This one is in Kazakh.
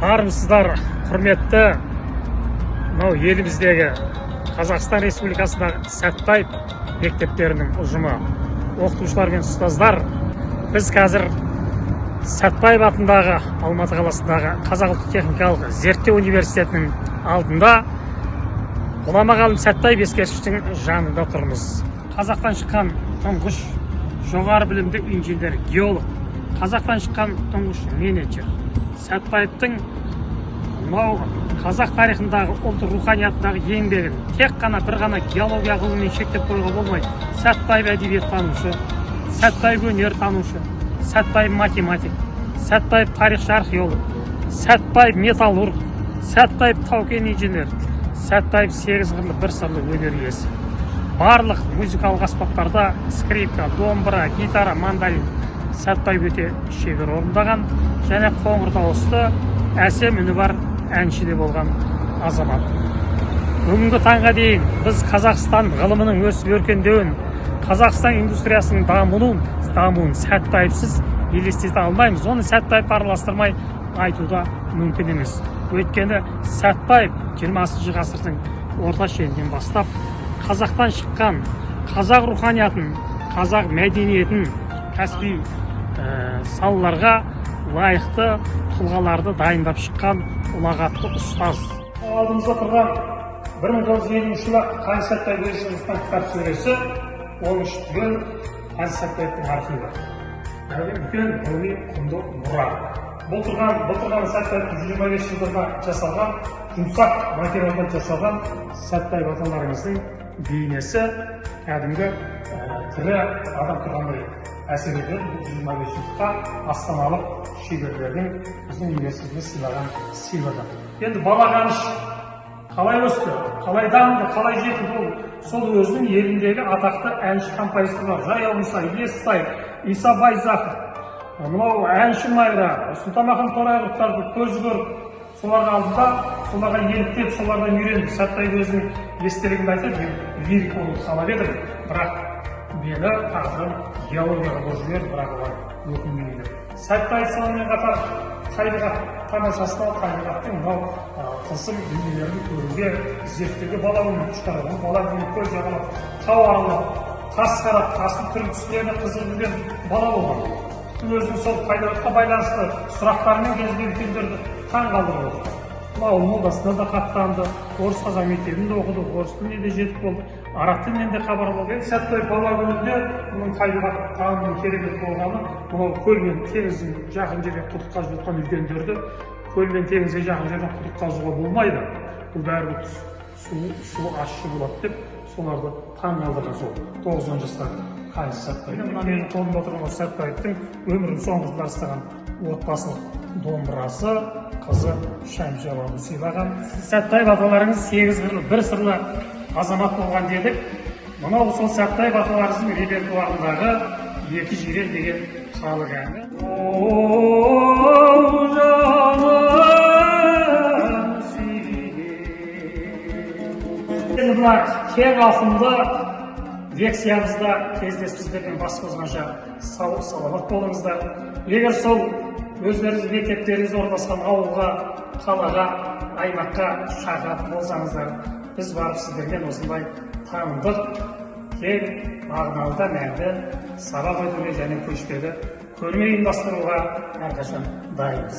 Армысыздар, құрметті мынау еліміздегі Қазақстан Республикасындағы Сәтбаев мектептерінің ұжымы, оқытушылар мен ұстаздар. Біз қазір Сәтбаев атындағы Алматы қаласындағы Қазақ ұлттық техникалық зерттеу университетінің алдында ғұлама ғалым Сәтбаев ескерткіштің жанында тұрмыз. Қазақтан шыққан тұңғыш жоғары білімді инженер, геолог, қазақтан шыққан тұңғыш менеджер. Сәтбаевтың мынау қазақ тарихындағы ұлт руханиятындағы еңбегін тек қана бір ғана геология ғылымымен шектеп қоюға болмайды. Сәтбаев әдебиеттанушы, Сәтбаев өнертанушы, Сәтбаев математик, Сәтбаев тарихшы археолог, Сәтбаев металлург, Сәтбаев тау-кен инженер, Сәтбаев сегіз қырлы бір сырлы өнер иесі. Барлық музыкалық аспаптарда скрипка, домбыра, гитара, мандолин Сәтбаев өте шебер орындаған және қоңыр дауысты, әсем үні бар әнші де болған азамат. Бүгінгі таңға дейін біз Қазақстан ғылымының өсіп өркендеуін, Қазақстан индустриясының дамуын Сәтбаевсыз елестете алмаймыз. Оны Сәтбаев араластырмай айтуға мүмкін емес. Өйткені Сәтбаев 20 ғасырдың орта шенінен бастап қазақтан шыққан қазақ руханиятын, қазақ мәдениетін кәсіби салаларға лайықты тұлғаларды дайындап шыққан ұлағатты ұстаз. Алдымызда тұрған 1950 жылы Қаныш Сәтбаев өз жұмысынан кітап сөресі 13 түгел Қаныш Сәтбаевтың архиві. Үлкен ғылыми құнды мұра. Бұл тұрған Сәтбаевтың 125 жылдарда жасалған, жұмсақ материалдан жасалған Сәтбаев аталарымыздың бейнесі кәдімгі тірі адам тұрғандай әсер етеді. 25 жылдықта астаналық шеберлердің біздің университетіміз сыйлаған сыйлығы. Енді бала Қаныш қалай өсті, қалай дамды, қалай жетілді, ол сол өзінің еліндегі атақты әнші композиторлар Жаяу Мұса, Естай, Иса Байзақов, мынау әнші Майра, Сұлтанмахан Торайғыровтарды көзі көріп, солардың алдында соларға еліктеп, солардан үйреніп, Сәтбаев өзінің естелігінде айтады, лирик болып салап едім, бірақ мені тағдырым геологияға бұрып жіберді, бірақ олар өкінбейді. Сәтбаев сонымен қатар табиғат тамашасына, табиғаттың мынау тылсым дүниелерін көруге, зерттеуге бала өмір шығарады. Бала өмір көл жағалап, тау аралап, тас қарап, тастың түрлі түстеріне қызық жүрген бала болған. Өзінің сол табиғатқа байланысты сұрақтарымен кездегі үлкендерді таң қалдырып отыр. Ауыл молдасында да қаттанды, орыс қазақ мектебінде оқыды, орыс тіліне де жетіп болды, араб тілінен де хабар болды. Сәтбаев бала күнінде мұның табиғат танымының керемет болғаны, мынау көл мен теңіздің жақын жерге құдық қазып жатқан үлкендерді көл мен теңізге жақын жерден құдық қазуға болмайды. Бұл бәрібір су ащы болады деп, соларды таң қалдырған сол 9-10 жастағы Қаныш Сәтбаев. Мына менің қолымда тұрған Сәтбаевтың өмірінің соңғы жылдары ұстаған отбасылық домбырасы, қызы Шәмшияны сыйлаған. Сәтбаев аталарыңыз сегіз қырлы бір сырлы азамат болған дедік. Мынау сол Сәтбаев аталарымыздың репертуарындағы екі жирен деген халық әні. Оу жаным сүйген. Енді мына кең ауқымды лекциямызда кездесуіміздермен бас қосқанша сау саламат болыңыздар. Егер сол өздеріңіз мектептеріңіз орналасқан ауылға, қалаға, аймаққа шақыратын болсаңыздар, біз барып сіздермен осындай танымдық, кең мағыналы да мәнді сабақ өтуге және көшпелі көрме ұйымдастыруға әрқашан дайынбыз.